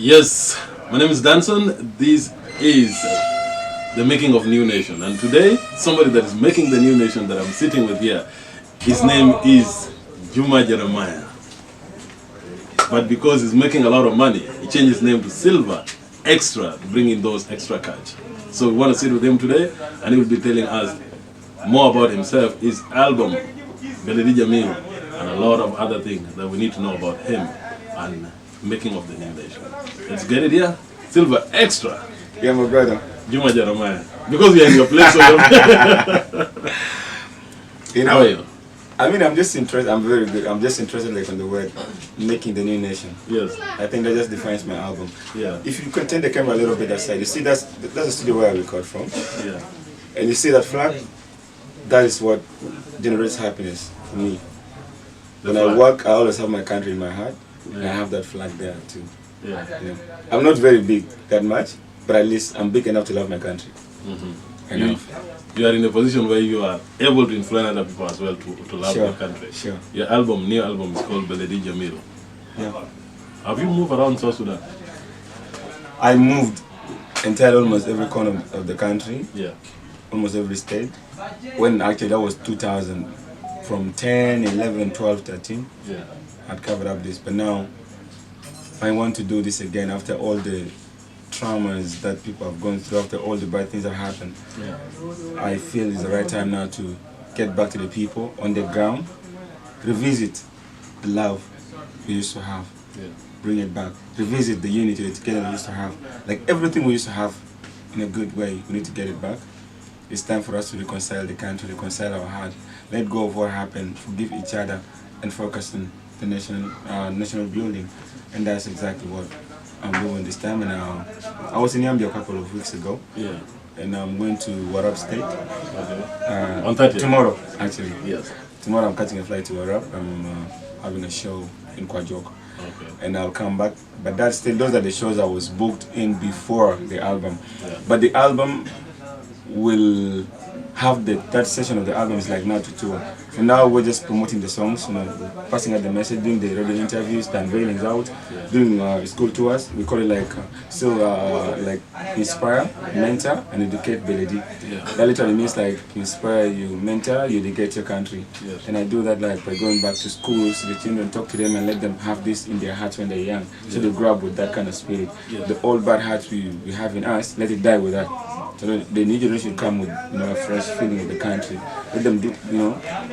Yes, my name is Danson. This is the making of New Nation, and today somebody that is making the New Nation that I'm sitting with here, his name is Juma Jeremiah. But because he's making a lot of money, he changed his name to Silver Xtra to bring in those extra cash. So we want to sit with him today, and he will be telling us more about himself, his album, Beledi Jamil, and a lot of other things that we need to know about him and making of the New Nation. Let's get it here. Silver Xtra. Yeah, my brother. Juma Jeremiah. Because we are in your place. So how are you? I mean, I'm just interested. I'm very good. I'm just interested, like, on the word making the new nation. Yes. I think that just defines my album. Yeah. If you can turn the camera a little bit aside, you see that's the studio where I record from. Yeah. And you see that flag? That is what generates happiness for me. When I work, I always have my country in my heart. Yeah. And I have that flag there too. Yeah. Yeah. I'm not very big that much, but at least I'm big enough to love my country. You are in a position where you are able to influence other people as well to love your country. Sure. Your new album is called Beledi Jamil. Yeah. Have you moved around South Sudan? I moved entirely almost every corner of the country. Yeah. Almost every state. When actually that was 2000. From 10, 11, 12, 13. Yeah. I'd covered up this. But now I want to do this again after all the traumas that people have gone through, after all the bad things that happened. Yeah. I feel it's the right time now to get back to the people on the ground, revisit the love we used to have, bring it back, revisit the unity, the together we used to have. Like everything we used to have in a good way, we need to get it back. It's time for us to reconcile the country, reconcile our heart, let go of what happened, forgive each other, and focus on the national building. And that's exactly what I'm doing this time. And I was in Yambia a couple of weeks ago. Yeah. And I'm going to Warab State. Okay. On 30th? Tomorrow, actually. Yes. Tomorrow I'm catching a flight to Warab. I'm having a show in Kwajok. Okay. And I'll come back. But that's still, those are the shows I was booked in before the album. Yeah. But the album will have that session of the album is like now to tour. For now we're just promoting the songs, passing out the message, doing the radio interviews, the unveilings out, doing school tours. We call it like like inspire, mentor, and educate Beledi. Yeah. That literally means like inspire, you mentor, you educate your country. Yes. And I do that like by going back to schools, the children, talk to them and let them have this in their hearts when they're young. So they grow up with that kind of spirit. Yeah. The old bad hearts we have in us, let it die with that. So the new generation come with a fresh feeling of the country. Let them do,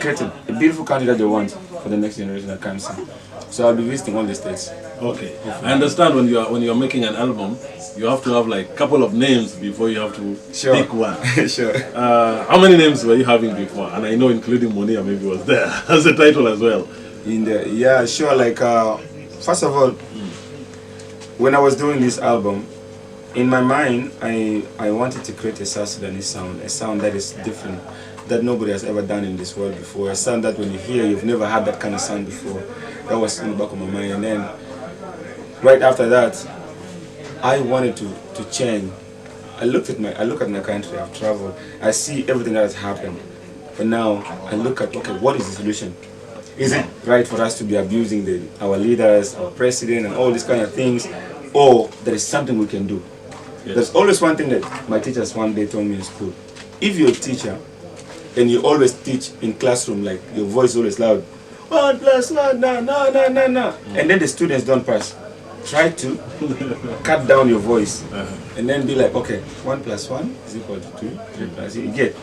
create a beautiful country that they want for the next generation that comes in. So I'll be visiting all the states. Okay. I understand when you are making an album, you have to have like a couple of names before you have to pick one. Sure. How many names were you having before? And I know including Monia maybe was there as a title as well. Yeah, sure. Like first of all, when I was doing this album, in my mind, I wanted to create a South Sudanese sound, a sound that is different, that nobody has ever done in this world before, a sound that when you hear, you've never had that kind of sound before. That was in the back of my mind. And then, right after that, I wanted to change. I look at my country, I've traveled, I see everything that has happened. But now, I look at, okay, what is the solution? Is it right for us to be abusing our leaders, our president, and all these kind of things? Or there is something we can do? Yes. There's always one thing that my teachers one day told me in school. If you're a teacher and you always teach in classroom, like your voice is always loud, 1 + 1, no, and then the students don't pass, try to cut down your voice and then be like, okay, 1 + 1 is equal to 2, 3 + you get.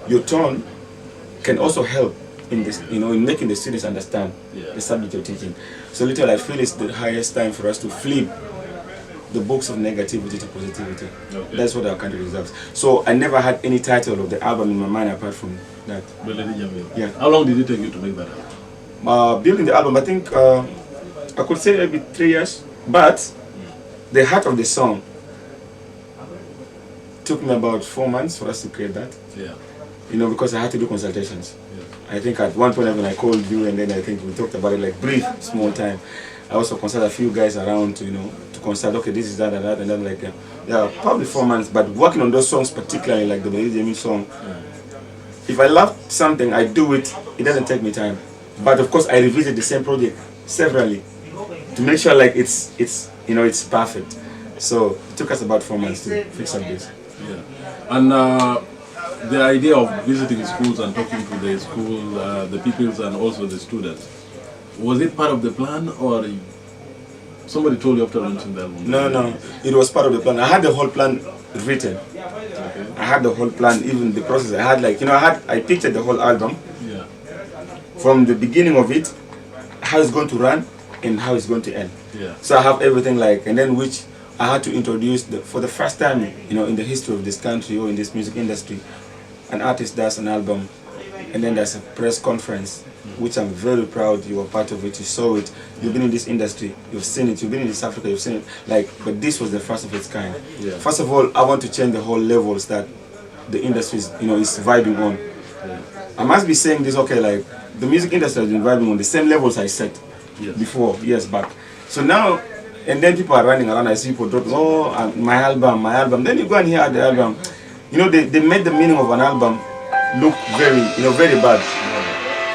Your tone can also help in this, in making the students understand the subject you're teaching. So literally I feel it's the highest time for us to flip the books of negativity to positivity. Okay. That's what our country deserves. So I never had any title of the album in my mind apart from that. Yeah. How long did it take you to make that album? Building the album, I think I could say maybe 3 years, but the heart of the song took me about 4 months for us to create that. Yeah. Because I had to do consultations. Yeah. I think at one point when I called you and then I think we talked about it like brief, small time. I also consulted a few guys around to consult, okay, this is that and that, and then like, probably 4 months, but working on those songs, particularly like the Beledi Jamil song, if I love something, I do it, it doesn't take me time. But of course, I revisit the same project severally to make sure like it's you know, it's perfect. So it took us about 4 months to fix up this. Yeah. And the idea of visiting schools and talking to the school, the pupils and also the students, was it part of the plan, or somebody told you after launching the album? No, it was part of the plan. I had the whole plan written. Okay. I had the whole plan, even the process. I had, like, you know, I pictured the whole album. Yeah. From the beginning of it, how it's going to run and how it's going to end. Yeah. So I have everything, like, and then which I had to introduce for the first time, you know, in the history of this country or in this music industry, an artist does an album, and then there's a press conference, which I'm very proud you were part of it. You saw it. You've been in this industry. You've seen it. You've been in East Africa. You've seen it. Like, but this was the first of its kind. Yeah. First of all, I want to change the whole levels that the industry is, you know, is vibing on. Yeah. I must be saying this, okay, like, the music industry has been vibing on the same levels I set before, years back. So now, and then people are running around, I see people dropping, oh, my album. Then you go and hear the album. You know, they made the meaning of an album look very, you know, very bad.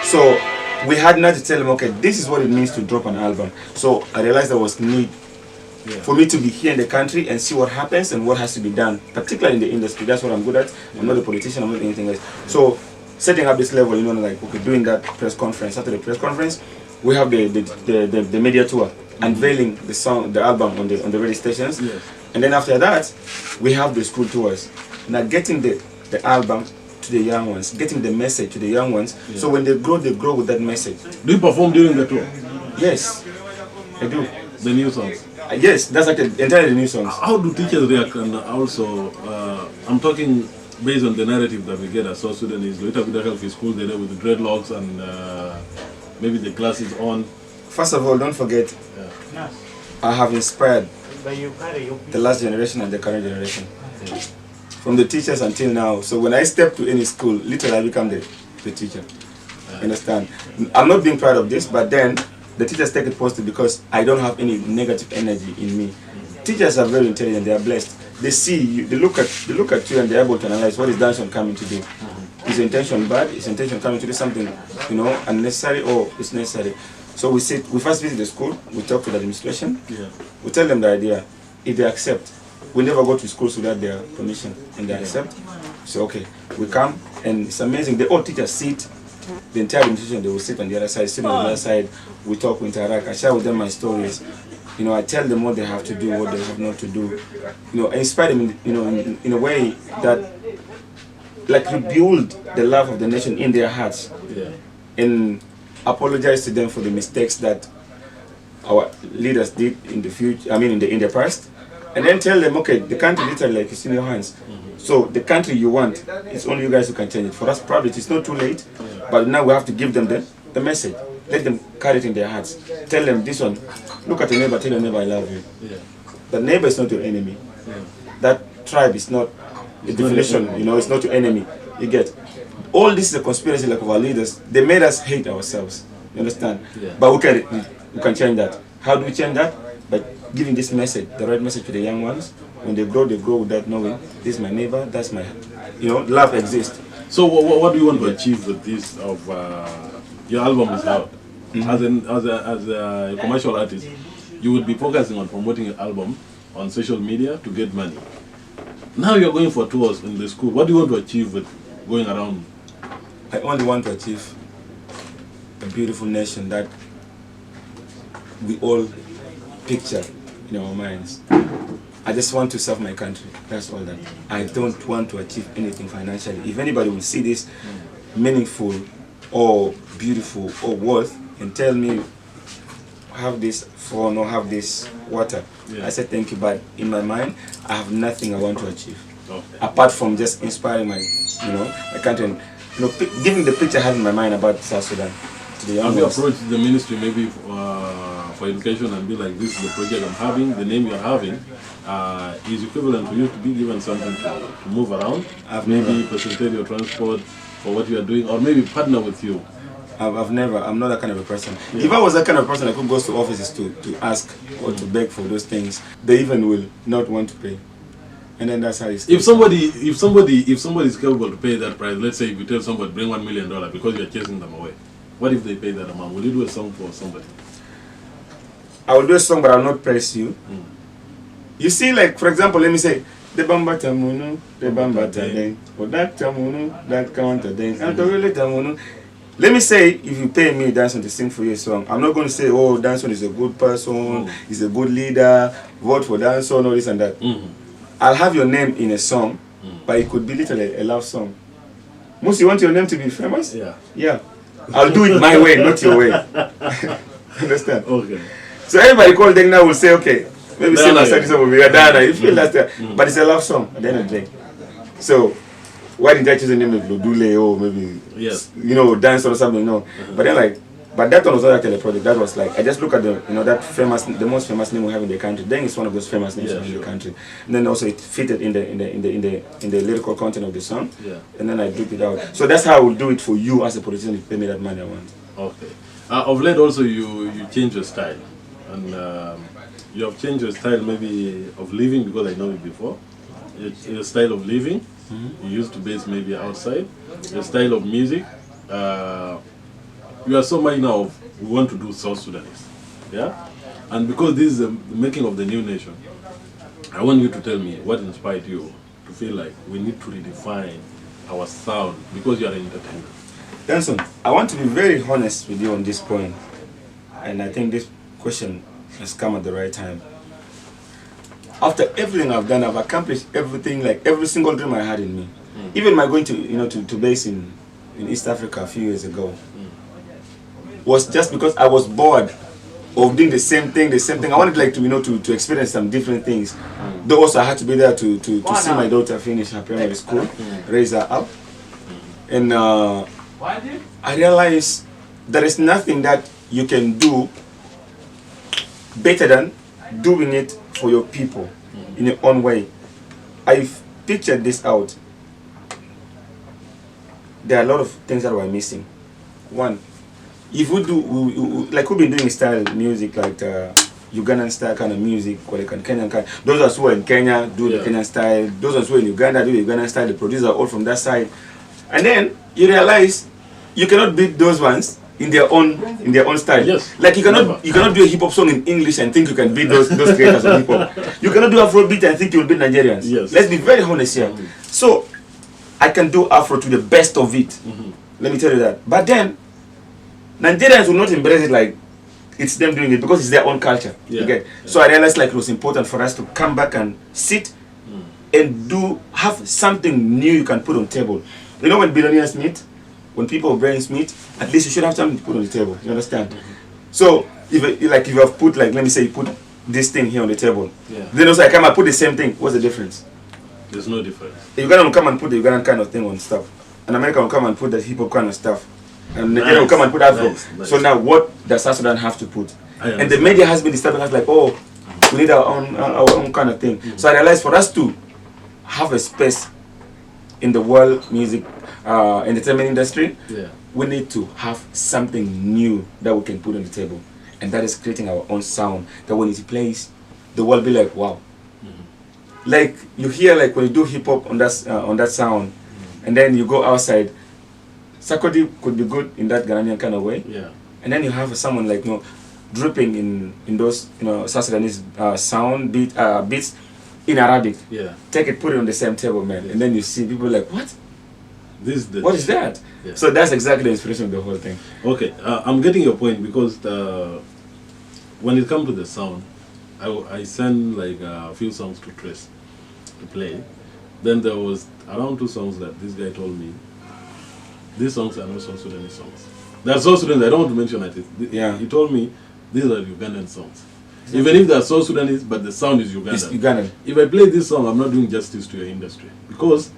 So we had now to tell them, okay, this is what it means to drop an album. So I realized there was need for me to be here in the country and see what happens and what has to be done, particularly in the industry. That's what I'm good at. I'm not a politician, I'm not anything else. So setting up this level, you know, like, okay, doing that press conference. After the press conference, we have the media tour, unveiling the album on the radio stations. Yes. And then after that, we have the school tours. Now getting the album to the young ones, getting the message to the young ones. Yeah. So when they grow with that message. Do you perform during the tour? Yes, I do. The new songs? Yes, that's like entirely new songs. How do teachers react? And also, I'm talking based on the narrative that we get as South Sudanese. Later with the school, they're there with the dreadlocks and maybe the glasses on. First of all, don't forget, I have inspired the last generation and the current generation. Yeah. From the teachers until now. So when I step to any school, literally I become the teacher. Understand? I'm not being proud of this, but then the teachers take it positive because I don't have any negative energy in me. Teachers are very intelligent, they are blessed. They see you, they look at you and they're able to analyze what is Danson coming to do. Is the intention bad? Is the intention coming to do something, you know, unnecessary, or it's necessary? So we first visit the school, we talk to the administration, we tell them the idea. If they accept, we never go to schools without their permission, and they accept. So okay, we come, and it's amazing. The all teachers sit, the entire administration, they will sit on the other side, sit on the other side. We talk, we interact. I share with them my stories. You know, I tell them what they have to do, what they have not to do. You know, I inspire them, in a way that, like, rebuild the love of the nation in their hearts, and apologize to them for the mistakes that our leaders did in the future. I mean, in the past. And then tell them, okay, the country literally, like, is in your hands. So the country you want, it's only you guys who can change it. For us, probably it's not too late, but now we have to give them the message. Let them carry it in their hearts. Tell them this one. Look at your neighbor, tell your neighbor I love you. The neighbor is not your enemy. That tribe is not a definition, you know, it's not your enemy. You get. All this is a conspiracy, like, of our leaders. They made us hate ourselves. You understand? But we can change that. How do we change that? By giving this message, the right message to the young ones. When they grow without knowing, this is my neighbor, that's my, you know, love exists. So what do you want to achieve with this of your album is out? As a commercial artist, you would be focusing on promoting your album on social media to get money. Now you're going for tours in the school. What do you want to achieve with going around? I only want to achieve a beautiful nation that we all picture in our minds. I just want to serve my country. That's all that. I don't want to achieve anything financially. If anybody will see this meaningful or beautiful or worth and tell me, have this phone or have this water, I said thank you, but in my mind, I have nothing I want to achieve. Apart from just inspiring my country and, giving the picture I have in my mind about South Sudan. Have you approached the ministry maybe for education and be like, this is the project I'm having, the name you're having is equivalent for you to be given something to move around, maybe facilitate your transport for what you are doing, or maybe partner with you? I'm not that kind of a person. If I was that kind of person, I could go to offices to ask or to beg for those things. They even will not want to pay. And then that's how it's. If somebody is capable to pay that price, let's say if you tell somebody bring $1 million because you're chasing them away, what if they pay that amount? Will you do a song for somebody? I will do a song, but I will not praise you. You see, like for example, let me say, the bamba tamunu, the bamba tadeng, or that tamunu, that counter deng, and the really tamunu. Let me say, if you pay me Danson to sing for you a song, I'm not going to say, oh, Danson is a good person, he's a good leader, vote for Danson, all this and that. I'll have your name in a song, but it could be literally a love song. Most you want your name to be famous? Yeah. Yeah. I'll do it my way, not your way. Understand? Okay. So everybody called Deng now will say, okay, maybe say my Dana, song will be Dana. You feel that's there. But it's a love song at the end of the day. So why did I choose the name of Lodule or maybe dance or something? No. But then but that one was not actually a project. That was like I just look at the most famous name we have in the country. Deng is one of those famous names in the country. And then also it fitted in the lyrical content of the song. Yeah. And then I took it out. So that's how I will do it for you as a politician. You pay me that money I want. Okay. Of late also you change your style, and you have changed your style maybe of living, because I know it before. Your style of living, you used to base maybe outside. Your style of music, you are so much now of we want to do South Sudanese, yeah. And because this is the making of the new nation, I want you to tell me what inspired you to feel like we need to redefine our sound, because you are an entertainer. Danson, I want to be very honest with you on this point, and I think this question has come at the right time. After everything I've done, I've accomplished everything, like every single dream I had in me. Even my going to base in East Africa a few years ago was just because I was bored of doing the same thing. I wanted to experience some different things. Though also I had to be there to see my daughter finish her primary school, raise her up, and I realized there is nothing that you can do better than doing it for your people in your own way. I've pictured this out. There are a lot of things that we're missing. One, if we do, like we've been doing style music, like Ugandan style kind of music, or like Kenyan kind. Those of us who are in Kenya do the Kenyan style. Those of us who are in Uganda do the Ugandan style. The producers are all from that side. And then you realize you cannot beat those ones in their own style. Yes. Like you cannot do a hip hop song in English and think you can beat those creators of hip hop. You cannot do Afrobeat and think you'll beat Nigerians. Yes. Let's be very honest here. So I can do Afro to the best of it. Let me tell you that. But then Nigerians will not embrace it like it's them doing it, because it's their own culture. You get? So I realized like it was important for us to come back and sit and have something new you can put on the table. You know, when billionaires meet, when people brains meet, at least you should have something to put on the table. You understand? So if you have put, like, let me say you put this thing here on the table, then also I come and put the same thing. What's the difference? There's no difference. Uganda will come and put the Ugandan kind of thing on stuff, and America will come and put the hip hop kind of stuff, and Nigeria will come and put Afro. Nice. So now what does South Sudan have to put? And the media has been disturbing us like, oh, we need our own kind of thing. So I realized for us to have a space in the world music entertainment industry, we need to have something new that we can put on the table, and that is creating our own sound that when it plays, the world be like, wow. Like you hear, like when you do hip hop on that sound, and then you go outside, Sakodi could be good in that Ghanaian kind of way, and then you have someone like dripping in those South Sudanese sound beats in Arabic. Take it, put it on the same table, man, and then you see people like, what? What is that? So that's exactly the inspiration of the whole thing. Okay, I'm getting your point, because when it comes to the sound, I send like a few songs to Trace to play. Then there was around 2 songs that this guy told me, these songs are not South Sudanese songs. They are South Sudanese, I don't want to mention it. He told me these are Ugandan songs. Even if they are South Sudanese, but the sound is Ugandan. It's Ugandan. If I play this song, I'm not doing justice to your industry, because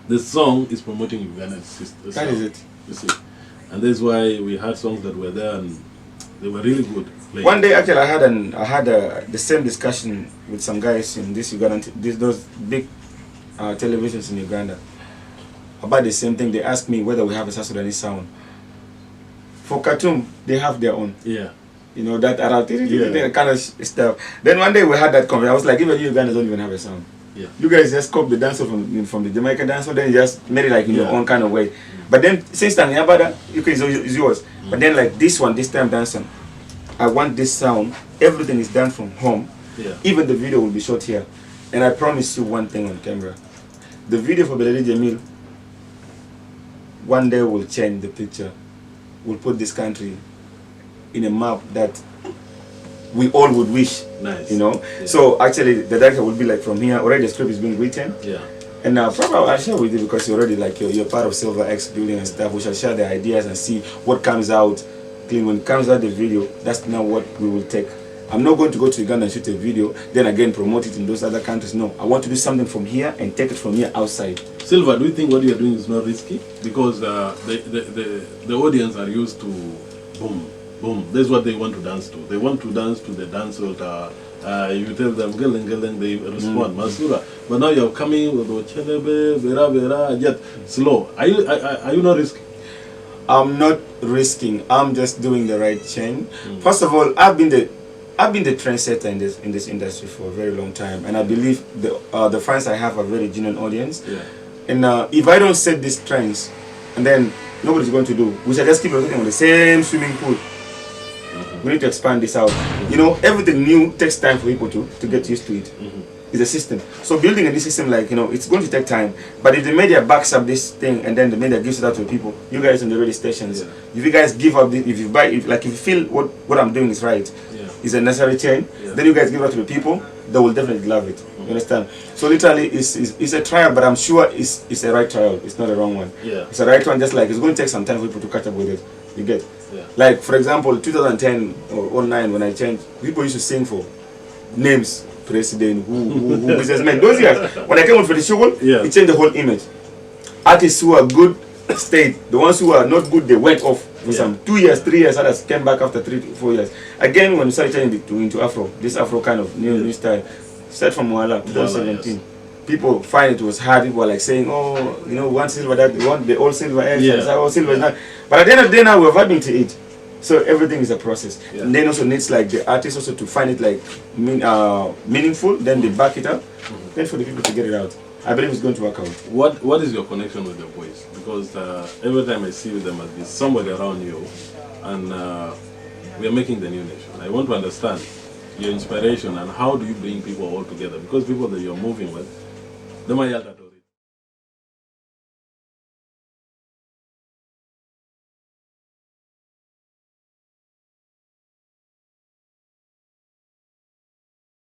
the song is promoting Ugandan sound. That is it. You see, and that's why we had songs that were there and they were really good. Playing. One day, actually, I had the same discussion with some guys in this Ugandan, those big televisions in Uganda, about the same thing. They asked me whether we have a South Sudanese sound. For Khartoum, they have their own. That around kind of stuff. Then one day we had that conversation. I was like, even you Ugandans don't even have a sound. You guys just copied the dancer from the Jamaican dancer, then you just made it like in your own kind of way. But then since then, Yabada, it's yours. But then like this time dancing, I want this sound. Everything is done from home. Yeah. Even the video will be shot here. And I promise you one thing on camera. The video for Beledi Jamil, one day will change the picture. We'll put this country in a map that we all would wish. Nice. You know? Yeah. So actually the director will be like from here. Already the script is being written. Yeah. And probably I'll share with you because you're already like you're part of Silver X building and stuff. We shall share the ideas and see what comes out clean. When it comes out the video, that's now what we will take. I'm not going to go to Uganda and shoot a video, then again promote it in those other countries. No, I want to do something from here and take it from here outside. Silver, do you think what you are doing is not risky? Because the audience are used to boom, boom. That's what they want to dance to. They want to dance to the dance altar. You tell them geleng geleng, they respond. Masura. But now you're coming with Ochelebe, Vera Vera, yet slow. Are you not risking? I'm not risking. I'm just doing the right change. First of all, I've been the trendsetter in this industry for a very long time, and I believe the fans I have are very genuine audience. Yeah. And if I don't set these trends, and then nobody's going to do, we shall just keep rotating on the same swimming pool. We need to expand this out. You know, everything new takes time for people to get used to it. It's a system. So building a new system, like, you know, it's going to take time. But if the media backs up this thing and then the media gives it out to the people, you guys on the radio stations, if you guys give up, if you feel what I'm doing is right, is a necessary change, then you guys give it out to the people, they will definitely love it. You understand? So literally, it's a trial, but I'm sure it's a right trial. It's not a wrong one. It's a right one. Just like it's going to take some time for people to catch up with it. You get? Like for example, 2010 or 09 when I changed, people used to sing for names, president, who businessmen. Those years, when I came on for the show, it changed the whole image. Artists who are good stayed. The ones who are not good, they went off for some 2 years, 3 years. Others came back after 3 to 4 years. Again, when we started changing into Afro, this Afro kind of new style, started from Mwala, 2017. People find it was hard. People were like saying, oh, you know, one silver that, want the old silver X, all silver is not. But at the end of the day now, we're vibing to it. So everything is a process. And then also needs like the artist also to find it like meaningful, then they back it up, then for the people to get it out. I believe it's going to work out. What is your connection with your boys? Because every time I see them at this, somebody around you, and we are making the new nation. I want to understand your inspiration and how do you bring people all together? Because people that you're moving with, they might